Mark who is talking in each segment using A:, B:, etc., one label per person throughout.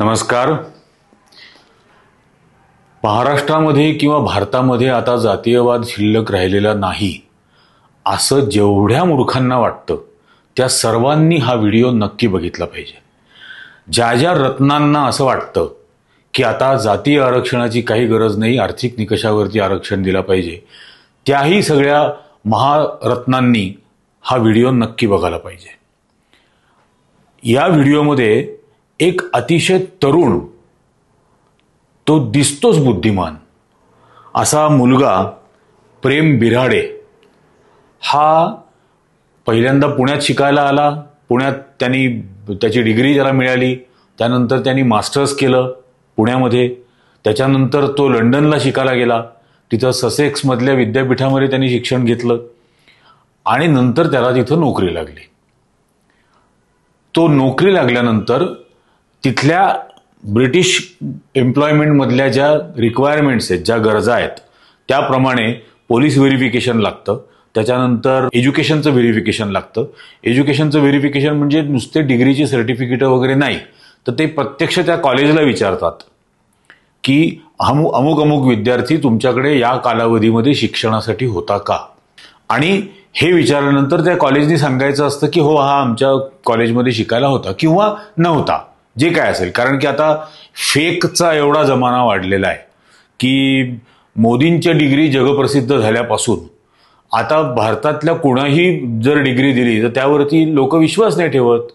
A: नमस्कार. महाराष्ट्रामध्ये किंवा भारतामध्ये आता जातीयवाद शिल्लक राहिलेला नाही असं जेवढ्या मूर्खांना वाटतं त्या सर्वांनी हा व्हिडिओ नक्की बघितला पाहिजे. ज्या ज्या रत्नांना असं वाटतं की आता जातीय आरक्षणाची काही गरज नाही, आर्थिक निकषावरती आरक्षण दिलं पाहिजे, त्याही सगळ्या महारत्नांनी हा व्हिडिओ नक्की बघायला पाहिजे. या व्हिडिओमध्ये एक अतिशय तरुण, तो दिसतोच बुद्धिमान असा मुलगा प्रेम बिऱ्हाडे हा पहिल्यांदा पुण्यात शिकायला आला. पुण्यात त्यांनी त्याची डिग्री त्याला मिळाली. त्यानंतर त्यांनी मास्टर्स केलं पुण्यामध्ये. त्याच्यानंतर तो लंडनला शिकायला गेला. तिथं ससेक्समधल्या विद्यापीठामध्ये त्यांनी शिक्षण घेतलं आणि नंतर त्याला तिथं नोकरी लागली. तो नोकरी लागल्यानंतर तिथल्या ब्रिटिश एम्प्लॉयमेंटमधल्या ज्या रिक्वायरमेंट्स आहेत, ज्या गरजा आहेत, त्याप्रमाणे पोलीस व्हेरिफिकेशन लागतं. त्याच्यानंतर एज्युकेशनचं व्हेरिफिकेशन लागतं. एज्युकेशनचं व्हेरिफिकेशन म्हणजे नुसते डिग्रीची सर्टिफिकेट वगैरे नाही, तर ते प्रत्यक्ष त्या कॉलेजला विचारतात की अमुक अमुक विद्यार्थी तुमच्याकडे या कालावधीमध्ये शिक्षणासाठी होता का. आणि हे विचारल्यानंतर त्या कॉलेजनी सांगायचं असतं की हो, हा आमच्या कॉलेजमध्ये शिकायला होता किंवा नव्हता, जे काय असेल. कारण की आता फेकचा एवढा जमाना वाढलेला आहे की मोदींच्या डिग्री जगप्रसिद्ध झाल्यापासून आता भारतातल्या कोणाही जर डिग्री दिली तर त्यावरती लोक विश्वास नाही ठेवत,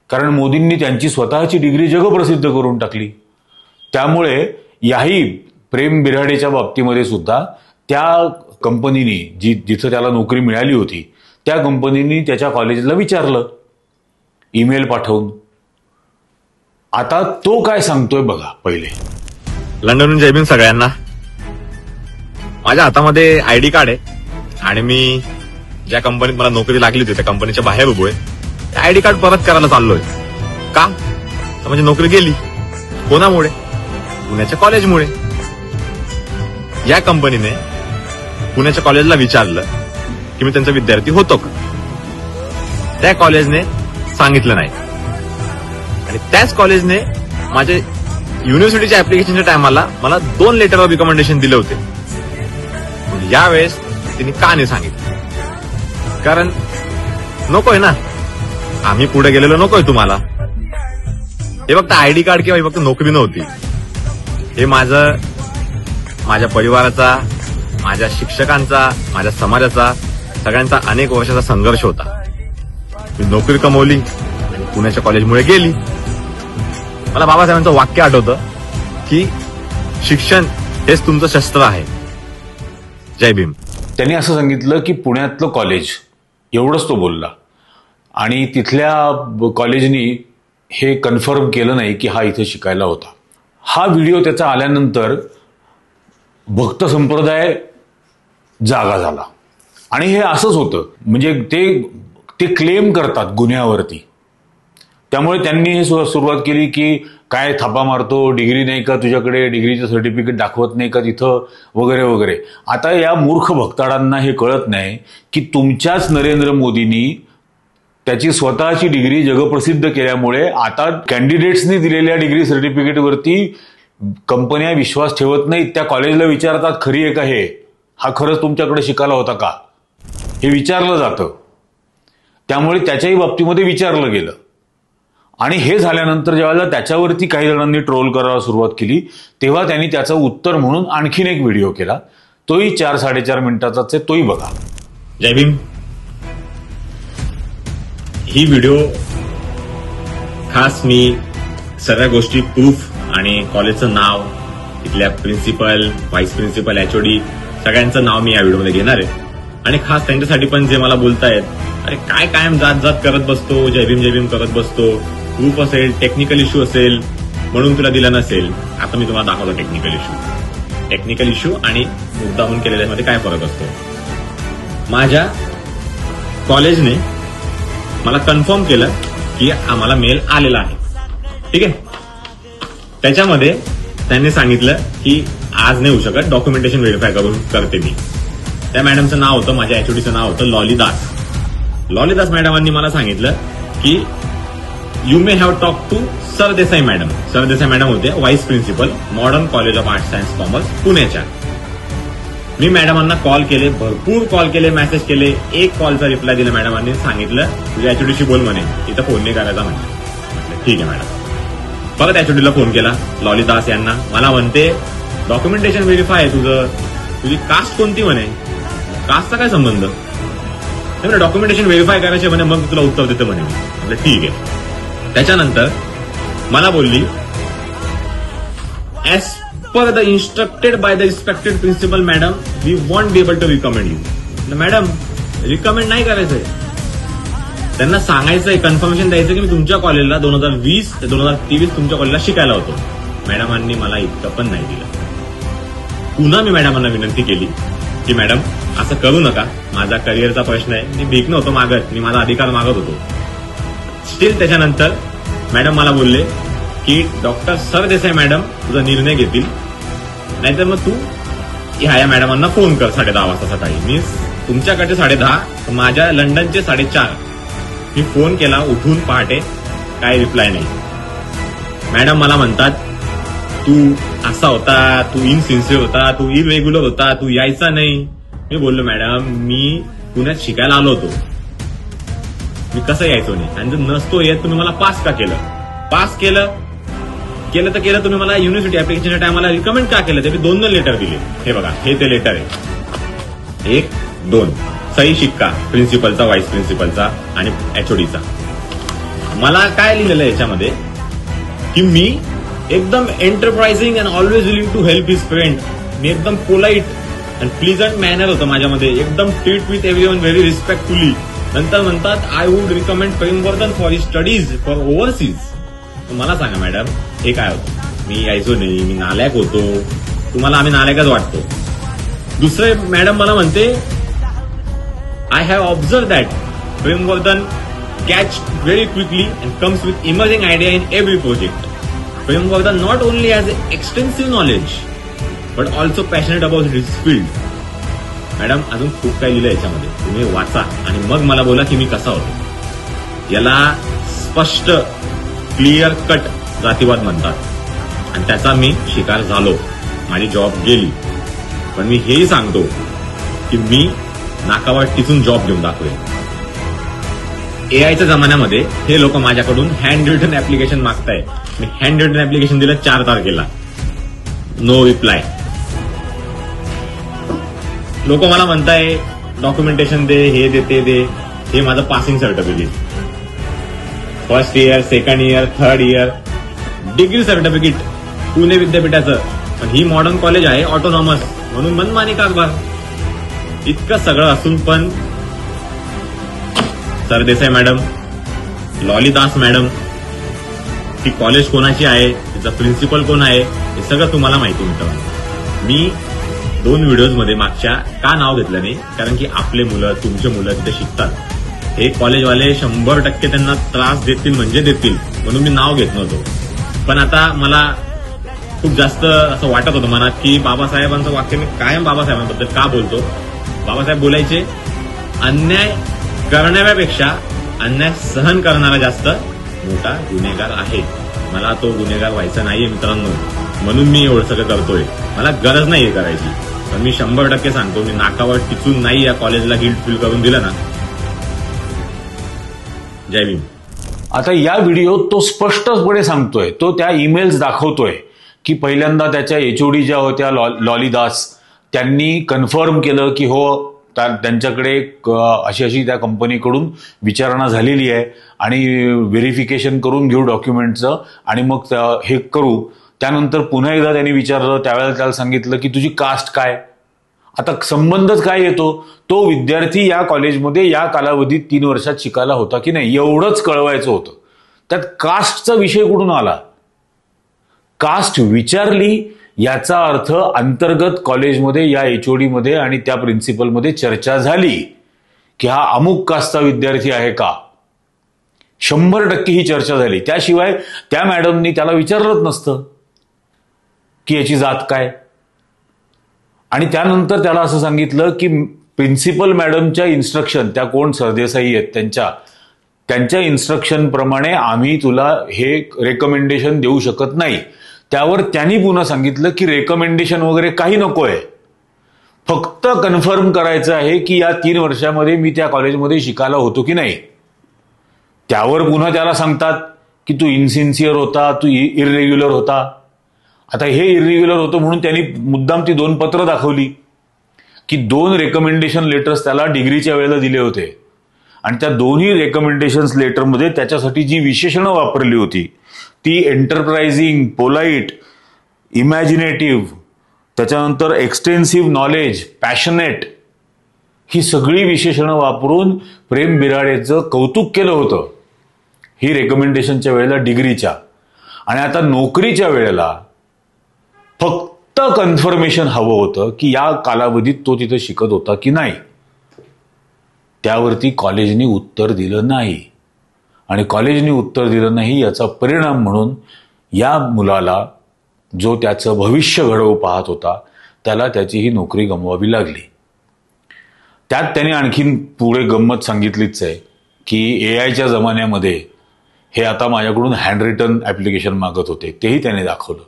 A: कारण मोदींनी त्यांची स्वतःची डिग्री जगप्रसिद्ध करून टाकली. त्यामुळे याही प्रेम बिऱ्हाडेच्या बाबतीमध्ये सुद्धा त्या कंपनीनी जिथं त्याला नोकरी मिळाली होती त्या कंपनीनी त्याच्या कॉलेजला विचारलं ईमेल पाठवून. आता तो काय सांगतोय बघा. पहिले
B: लंडनहून जय भीम सगळ्यांना. माझ्या हातामध्ये आयडी कार्ड आहे आणि मी ज्या कंपनीत मला नोकरी लागली होती त्या कंपनीच्या बाहेर उभोय. आयडी कार्ड परत करायला चाललोय. का तर म्हणजे नोकरी गेली. कोणामुळे? पुण्याच्या कॉलेजमुळे. या कंपनीने पुण्याच्या कॉलेजला विचारलं की मी त्यांचा विद्यार्थी होतो का. त्या कॉलेजने सांगितलं नाही आणि त्याच कॉलेजने माझ्या युनिव्हर्सिटीच्या ऍप्लिकेशनच्या टायमाला मला 2 लेटर ऑफ रिकमेंडेशन दिले होते. यावेळेस त्यांनी का नाही सांगितलं? कारण नकोय ना, आम्ही पुढे गेलेलो नकोय तुम्हाला. हे फक्त आयडी कार्ड किंवा हे फक्त नोकरी नव्हती. हे माझ्या परिवाराचा, माझ्या शिक्षकांचा, माझ्या समाजाचा, सगळ्यांचा अनेक वर्षाचा संघर्ष होता. मी नोकरी कमवली आणि पुण्याच्या कॉलेजमुळे गेली. मला बाबासाहेबांचं वाक्य आठवतं की शिक्षण हेच तुमचं शस्त्र आहे. जय भीम.
A: त्यांनी असं सांगितलं की पुण्यातलं कॉलेज, एवढंच तो बोलला. आणि तिथल्या कॉलेजनी हे कन्फर्म केलं नाही की हा इथे शिकायला होता. हा व्हिडिओ त्याचा आल्यानंतर भक्त संप्रदाय जागा झाला. आणि हे असंच होतं, म्हणजे ते क्लेम करतात गुन्ह्यावरती. त्यामुळे त्यांनी हे सुरुवात केली की काय थापा मारतो, डिग्री नाही का तुझ्याकडे, डिग्रीचं सर्टिफिकेट दाखवत नाही का तिथं, वगैरे वगैरे. आता या मूर्ख भक्ताडांना हे कळत नाही की तुमच्याच नरेंद्र मोदींनी त्याची स्वतःची डिग्री जगप्रसिद्ध केल्यामुळे आता कॅन्डिडेट्सनी दिलेल्या डिग्री सर्टिफिकेटवरती कंपन्या विश्वास ठेवत नाहीत. त्या कॉलेजला विचारतात खरी आहे का, हे हा खरंच तुमच्याकडे शिकायला होता का, हे विचारलं जातं. त्यामुळे त्याच्याही बाबतीमध्ये विचारलं गेलं. आणि हे झाल्यानंतर जेव्हा त्याच्यावरती काही जणांनी ट्रोल करायला सुरुवात केली तेव्हा त्यांनी त्याचं उत्तर म्हणून आणखीन एक व्हिडिओ केला. तोही 4-4.5 मिनिटाचाच आहे, तोही बघा.
B: जय भीम. ही व्हिडिओ खास मी सर्व गोष्टी प्रूफ आणि कॉलेजचं नाव, इथल्या प्रिन्सिपल, व्हाईस प्रिन्सिपल, HOD सगळ्यांचं नाव मी या व्हिडिओमध्ये घेणार आहे. आणि खास त्यांच्यासाठी पण जे मला बोलतायत, अरे काय कायम जात करत बसतो, जय भीम करत बसतो, प्रूफ असेल, टेक्निकल इश्यू असेल म्हणून तुला दिला नसेल. आता मी तुम्हाला दाखवतो टेक्निकल इश्यू आणि मुद्दामून केलेल्यामध्ये काय फरक असतो. माझ्या कॉलेजने मला कन्फर्म केलं की आम्हाला मेल आलेला आहे. ठीक आहे. त्याच्यामध्ये त्यांनी सांगितलं की आज नाही होऊ शकत, डॉक्युमेंटेशन व्हेरीफाय करते मी. त्या मॅडमचं नाव होतं, माझ्या HODचं नाव होतं लॉली दास. मॅडमांनी मला सांगितलं की you may have talk to Sardesai madam. Sardesai madam होते vice principal, Modern College of Arts Science Commerce, पुण्याच्या. मी मॅडमांना कॉल केले, भरपूर कॉल केले, मेसेज केले. एक कॉलचा रिप्लाय दिला मॅडमांनी, सांगितलं तुझ्या एचओडीशी बोल म्हणे, इथं फोन नाही करायचा म्हणे. ठीक आहे मॅडम. परत एचओडीला फोन केला, लॉली दास यांना. मला म्हणते डॉक्युमेंटेशन व्हेरीफाय आहे तुझं, तुझी कास्ट कोणती म्हणे. कास्टचा काय संबंध. डॉक्युमेंटेशन व्हेरीफाय करायचे म्हणे, मग तुला उत्तर देतं म्हणे. म्हटलं ठीक आहे. त्याच्यानंतर मला बोलली, as per the instructed by the respected principal madam, we won't be able to recommend you. Madam recommend नाही करायचंय, त्यांना सांगायचंय, कन्फर्मेशन द्यायचं की मी तुमच्या कॉलेजला 2020 ते 2023 तुमच्या कॉलेजला शिकायला होतो. मॅडमांनी मला इतकं पण नाही दिलं. पुन्हा मी मॅडमांना विनंती केली की मॅडम असं करू नका, माझा करिअरचा प्रश्न आहे, मी भीक नव्हतो मागत, मी माझा अधिकार मागत होतो. स्टील त्याच्यानंतर मॅडम मला बोलले की डॉक्टर सरदेसाई मॅडम तुझा निर्णय घेतील, नाहीतर मग तू ह्या मॅडमांना फोन कर 10:30 वाजता सकाळी. मी तुमच्याकडचे 10:30, माझ्या लंडनचे 4:30. मी फोन केला उठून पहाटे, काय रिप्लाय नाही. मॅडम मला म्हणतात तू असा होता, तू इनसिन्सिअर होता, तू इरेग्युलर होता, तू यायचा नाही. मी बोललो मॅडम मी पुण्यात शिकायला आलो होतो, मी कसं यायचो नाही, आणि जर नसतो येत तुम्ही मला पास का केलं. पास केलं तर केलं, तुम्ही मला युनिव्हर्सिटी ऍप्लिकेशनच्या टायमाला रिकमेंड का केलं. ते 2 लेटर दिले. हे बघा, हे ते लेटर आहे, 1, 2 सही शिक्का प्रिन्सिपलचा, व्हाईस प्रिन्सिपलचा आणि एचओडीचा. मला काय लिहिलेलं आहे याच्यामध्ये की मी एकदम enterprising and always willing to help his friend. मी एकदम पोलाइट अँड प्लीजंट मॅनर होतं माझ्यामध्ये, एकदम treat with everyone very respectfully. नंतर म्हणतात I would recommend Premvardhan for his studies for overseas. मला सांगा मॅडम हे काय होतं. मी यायचो नाही, मी नालायक होतो, तुम्हाला आम्ही नालायकच वाटतो. दुसरे मॅडम मला म्हणते I have observed that Premvardhan catch very quickly and comes with emerging idea in every project. Premvardhan not only has extensive knowledge but also passionate about his field. Madam अजून खूप काही लिहिलं याच्यामध्ये, तुम्ही वाचा आणि मग मला बोला की मी कसा होतो. याला स्पष्ट क्लिअर कट जातीवाद म्हणतात आणि त्याचा मी शिकार झालो, माझी जॉब गेली. पण मी हेही सांगतो की मी नाकावर टिचून जॉब घेऊन दाखवेल. एआयच्या जमान्यामध्ये हे लोक माझ्याकडून हँड रिटन ऍप्लिकेशन मागताय. मी हँड रिटन ऍप्लिकेशन दिलं 4 तारखेला, नो रिप्लाय. लोक मला म्हणताय डॉक्युमेंटेशन दे, हे दे, ते दे. हे माझं passing certificate, first year, second year, third year, degree certificate Pune विद्यापीठाचं. पण ही मॉडर्न कॉलेज आहे, ऑटोनॉमस, म्हणून मनमानी कारभार. इतकं सगळं असून पण Sardesai madam, lolly Das madam, ती कॉलेज कोणाची आहे, तिचा प्रिन्सिपल कोण आहे, हे सगळं तुम्हाला माहिती होतं. मी 2 व्हिडिओजमध्ये मागच्या का नाव घेतलं नाही, कारण की आपले मुलं, तुमचे मुलं तिथे शिकतात. हे कॉलेजवाले 100% त्यांना त्रास देतील म्हणजे देतील, म्हणून मी नाव घेत नव्हतो. पण आता मला खूप जास्त असं वाटत होतं मनात की बाबासाहेबांचं वाक्य मी कायम बाबासाहेबांबद्दल का बोलतो. बाबासाहेब बोलायचे अन्याय करणाऱ्यापेक्षा अन्याय सहन करणारा जास्त मोठा गुन्हेगार आहे. मला तो गुन्हेगार व्हायचा नाहीये मित्रांनो, म्हणून मी एवढं सगळं करतोय. मला गरज नाहीये करायची, पण मी 100% सांगतो, मी नाकावर टिचून नाही या कॉलेजला गिल्ट फील करून दिलं ना. जय भीम.
A: आता या व्हिडिओत तो स्पष्टपणे सांगतोय, तो त्या ईमेल्स दाखवतोय की पहिल्यांदा त्याच्या एचओडी ज्या होत्या लॉली दास, त्यांनी कन्फर्म केलं की हो त्यांच्याकडे अशी त्या कंपनीकडून विचारणा झालेली आहे आणि व्हेरिफिकेशन करून घेऊ डॉक्युमेंटचं आणि मग हे करू. त्यानंतर पुन्हा एकदा त्यांनी विचारलं, त्यावेळेला त्याला सांगितलं की तुझी कास्ट काय. आता संबंधच काय येतो, तो विद्यार्थी या कॉलेजमध्ये या कालावधीत 3 वर्षात शिकायला होता की नाही एवढंच कळवायचं होतं. त्यात कास्टचा विषय कुठून आला. कास्ट विचारली याचा अर्थ अंतर्गत कॉलेजमध्ये या एचओडी मध्ये आणि त्या प्रिन्सिपलमध्ये चर्चा झाली की हा अमुक कास्टचा विद्यार्थी आहे का. 100% ही चर्चा झाली. त्याशिवाय त्या मॅडमनी त्याला विचारलंच नसतं की याची जात काय. आणि त्यानंतर त्याला असं सांगितलं की प्रिन्सिपल मॅडमच्या इन्स्ट्रक्शन, त्या कोण सरदेसाई आहेत त्यांच्या, त्यांच्या इन्स्ट्रक्शन प्रमाणे आम्ही तुला हे रेकमेंडेशन देऊ शकत नाही. त्यावर त्यांनी पुन्हा सांगितलं की रेकमेंडेशन वगैरे काही नकोय, फक्त कन्फर्म करायचं आहे की या 3 वर्षामध्ये मी त्या कॉलेजमध्ये शिकायला होतो की नाही. त्यावर पुन्हा त्याला सांगतात की तू इनसिन्सिअर होता, तू इरेग्युलर होता. आता हे इरेग्युलर होतं म्हणून त्यांनी मुद्दाम ती 2 पत्र दाखवली की 2 रेकमेंडेशन लेटर्स त्याला डिग्रीच्या वेळेला दिले होते आणि त्या दोन्ही रेकमेंडेशन लेटरमध्ये त्याच्यासाठी जी विशेषणं वापरली होती ती एंटरप्राइजिंग, पोलाइट, इमॅजिनेटिव्ह, त्याच्यानंतर एक्सटेन्सिव्ह नॉलेज, पॅशनेट, ही सगळी विशेषणं वापरून प्रेम बिराडेचं कौतुक केलं होतं ही रेकमेंडेशनच्या वेळेला डिग्रीच्या. आणि आता नोकरीच्या वेळेला फक्त कन्फर्मेशन हवं होतं की या कालावधीत तो तिथं शिकत होता की नाही. त्यावरती कॉलेजनी उत्तर दिलं नाही आणि कॉलेजनी उत्तर दिलं नाही याचा परिणाम म्हणून या मुलाला, जो त्याचं भविष्य घडवू पाहत होता, त्याला त्याची ही नोकरी गमवावी लागली. त्यात त्याने आणखीन पुढे गंमत सांगितलीच आहे की एआयच्या जमान्यामध्ये हे आता माझ्याकडून हँड रिटन ॲप्लिकेशन मागत होते, तेही त्याने दाखवलं.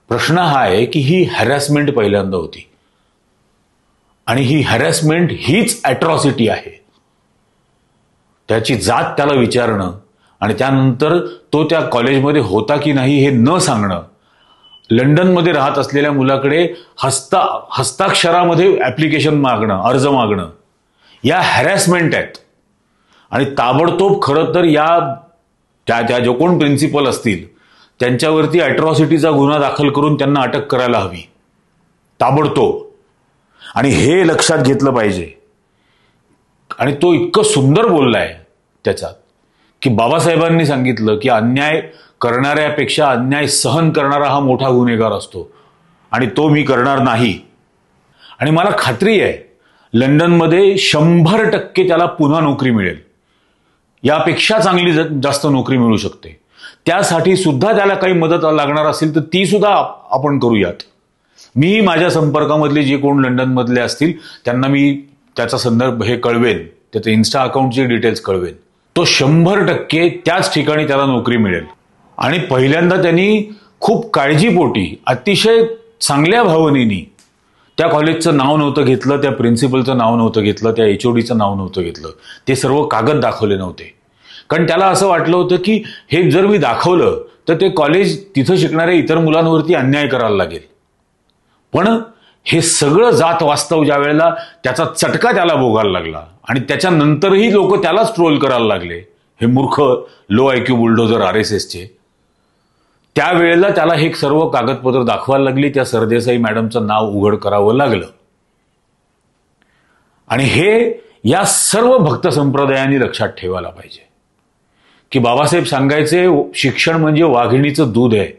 A: प्रश्न हा आहे की ही हॅरॅसमेंट पहिल्यांदा होती आणि ही हॅरॅसमेंट हीच ॲट्रॉसिटी आहे. त्याची जात त्याला विचारणं आणि त्यानंतर तो त्या कॉलेजमध्ये होता की नाही हे न सांगणं, लंडनमध्ये राहत असलेल्या मुलाकडे हस्ताक्षरामध्ये ॲप्लिकेशन मागणं, अर्ज मागणं, या हॅरॅसमेंट आहेत. आणि ताबडतोब खरं तर या त्या जो कोण प्रिन्सिपल असतील त्यांच्यावरती ॲट्रॉसिटीचा गुन्हा दाखल करून त्यांना अटक करायला हवी ताबडतोब. आणि हे लक्षात घेतलं पाहिजे. आणि तो इतकं सुंदर बोललाय त्याच्यात की बाबासाहेबांनी सांगितलं की अन्याय करणाऱ्यापेक्षा अन्याय सहन करणारा हा मोठा गुन्हेगार असतो आणि तो मी करणार नाही. आणि मला खात्री आहे लंडनमध्ये 100% त्याला पुन्हा नोकरी मिळेल, यापेक्षा चांगली जास्त नोकरी मिळू शकते. त्यासाठी सुद्धा त्याला काही मदत लागणार असेल तर ती सुद्धा आपण करूयात. मी माझ्या संपर्कामधले जे कोण लंडनमधले असतील त्यांना मी त्याचा संदर्भ हे कळवेन, त्याचं इन्स्टा अकाउंटचे डिटेल्स कळवेन. तो 100% त्याच ठिकाणी त्याला नोकरी मिळेल. आणि पहिल्यांदा त्यांनी खूप काळजीपोटी, अतिशय चांगल्या भावनेनी त्या कॉलेजचं नाव नव्हतं घेतलं, त्या प्रिन्सिपलचं नाव नव्हतं घेतलं, त्या HODचं नाव नव्हतं घेतलं, ते सर्व कागद दाखवले नव्हते. कारण त्याला असं वाटलं होतं की हे जर मी दाखवलं तर ते कॉलेज तिथं शिकणाऱ्या इतर मुलांवरती अन्याय करायला लागेल. पण हे सगळं जात वास्तव ज्या वेळेला त्याचा चटका त्याला भोगायला लागला आणि त्याच्यानंतरही लोक त्यालाच ट्रोल करायला लागले, हे मूर्ख लो IQ बुलडोजर RSSचे, त्यावेळेला त्याला हे सर्व कागदपत्र दाखवायला लागली. त्या सरदेसाई मॅडमचं नाव उघड करावं लागलं. आणि हे या सर्व भक्त संप्रदायांनी लक्षात ठेवायला पाहिजे की बाबासाहेब सांगायचे शिक्षण म्हणजे वाघिणीचं दूध आहे.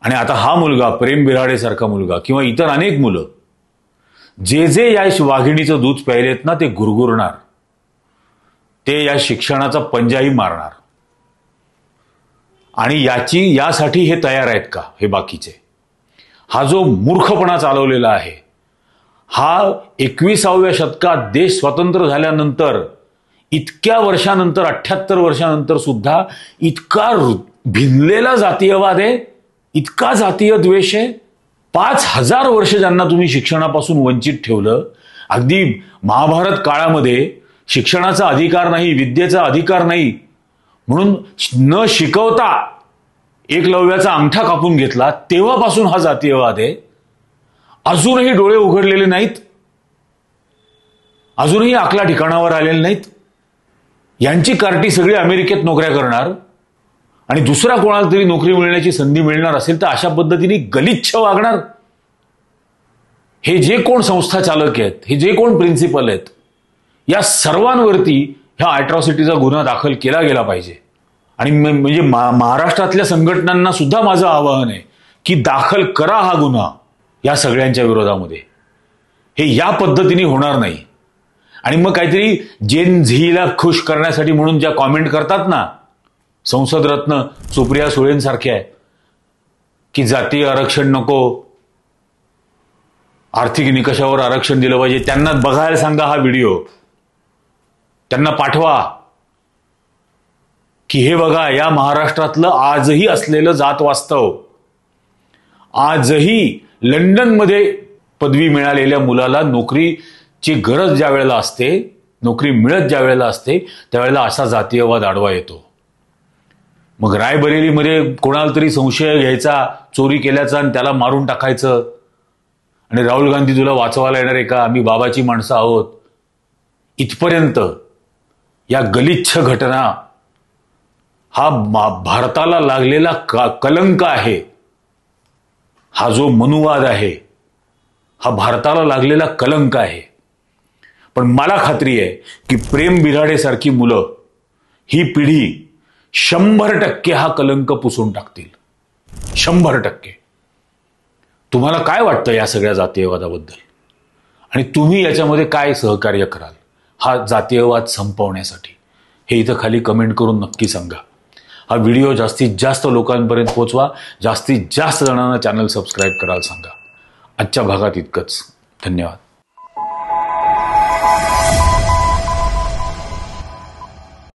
A: आणि आता हा मुलगा, प्रेम बिराडेसारखा मुलगा किंवा इतर अनेक मुलं जे जे या वाघिणीचं दूध प्यायलेत ना ते गुरगुरणार, ते या शिक्षणाचा पंजाही मारणार. आणि यासाठी हे तयार आहेत का हे बाकीचे? हा जो मूर्खपणा चालवलेला आहे, हा 21व्या शतकात देश स्वतंत्र झाल्यानंतर इतक्या वर्षानंतर, 78 वर्षानंतर सुद्धा इतका भिनलेला जातीयवाद आहे, इतका जातीय द्वेष आहे. 5000 वर्ष ज्यांना तुम्ही शिक्षणापासून वंचित ठेवलं, अगदी महाभारत काळामध्ये शिक्षणाचा अधिकार नाही, विद्येचा अधिकार नाही म्हणून न शिकवता एकलव्याचा अंगठा कापून घेतला, तेव्हापासून हा जातीयवाद आहे. अजूनही डोळे उघडलेले नाहीत, अजूनही अकला ठिकाणावर आलेले नाहीत. यांची कार्टी सगळी अमेरिकेत नोकऱ्या करणार आणि दुसरा कोणाला तरी नोकरी मिळण्याची संधी मिळणार असेल तर अशा पद्धतीने गलिच्छ वागणार. हे जे कोण संस्था चालक आहेत, हे जे कोण प्रिन्सिपल आहेत, या सर्वांवरती ह्या अॅट्रॉसिटीचा गुन्हा दाखल केला गेला पाहिजे. आणि म्हणजे महाराष्ट्रातल्या संघटनांना सुद्धा माझं आवाहन आहे की दाखल करा हा गुन्हा या सगळ्यांच्या विरोधामध्ये. हे या पद्धतीने होणार नाही. आणि मग काहीतरी जेन झीला खुश करण्यासाठी म्हणून ज्या कॉमेंट करतात ना संसद रत्न सुप्रिया सुळेंसारख्या, की जातीय आरक्षण नको, आर्थिक निकषावर आरक्षण दिलं पाहिजे, त्यांना बघायला सांगा हा व्हिडिओ, त्यांना पाठवा की हे बघा, या महाराष्ट्रातलं आजही असलेलं जात वास्तव, आजही लंडनमध्ये पदवी मिळालेल्या मुलाला नोकरीची गरज ज्या वेळेला असते, नोकरी मिळत ज्या वेळेला असते, त्यावेळेला असा जातीयवाद आडवा येतो. मग रायबरेलीमध्ये कोणाला तरी संशय घ्यायचा चोरी केल्याचा आणि त्याला मारून टाकायचं, आणि राहुल गांधी तुला वाचवायला येणार आहे का, आम्ही बाबाची माणसं आहोत, इथपर्यंत या गलिच्छ घटना हा भारताला लागलेला कलंक आहे. हा जो मनुवाद आहे हा भारताला लागलेला कलंक आहे. पण मला खात्री आहे की प्रेम बिराडे सारखी मुलं, ही पिढी 100% हा कलंक पुसून टाकतील. 100%. तुम्हाला काय वाटतं या सगळ्या जातीयवादाबद्दल, आणि तुम्ही याच्यामध्ये काय सहकार्य कराल हा जातीयवाद संपवण्यासाठी, हे इथं खाली कमेंट करून नक्की सांगा. हा व्हिडिओ जास्तीत जास्त लोकांपर्यंत पोहोचवा, जास्तीत जास्त जणांना चॅनल सबस्क्राईब करायला सांगा. आजच्या भागात इतकंच. धन्यवाद.